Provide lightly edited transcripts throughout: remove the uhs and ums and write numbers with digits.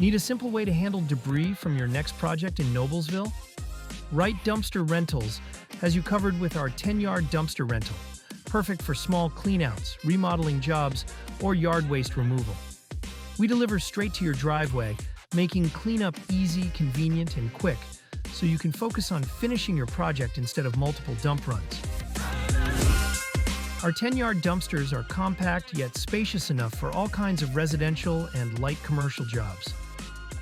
Need a simple way to handle debris from your next project in Noblesville? Wright Dumpster Rentals has you covered with our 10-yard dumpster rental, perfect for small cleanouts, remodeling jobs, or yard waste removal. We deliver straight to your driveway, making cleanup easy, convenient, and quick, so you can focus on finishing your project instead of multiple dump runs. Our 10-yard dumpsters are compact yet spacious enough for all kinds of residential and light commercial jobs.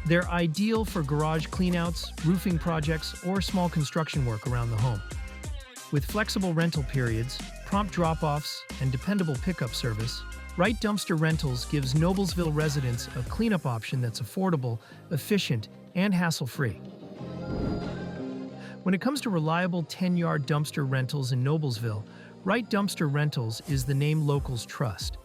They're ideal for garage cleanouts, roofing projects, or small construction work around the home. With flexible rental periods, prompt drop-offs, and dependable pickup service, Wright Dumpster Rentals gives Noblesville residents a cleanup option that's affordable, efficient, and hassle-free. When it comes to reliable 10-yard dumpster rentals in Noblesville, Wright Dumpster Rentals is the name locals trust.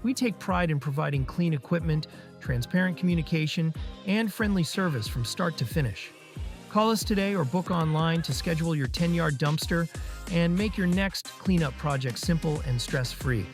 We take pride in providing clean equipment, transparent communication, and friendly service from start to finish. Call us today or book online to schedule your 10-yard dumpster and make your next cleanup project simple and stress-free.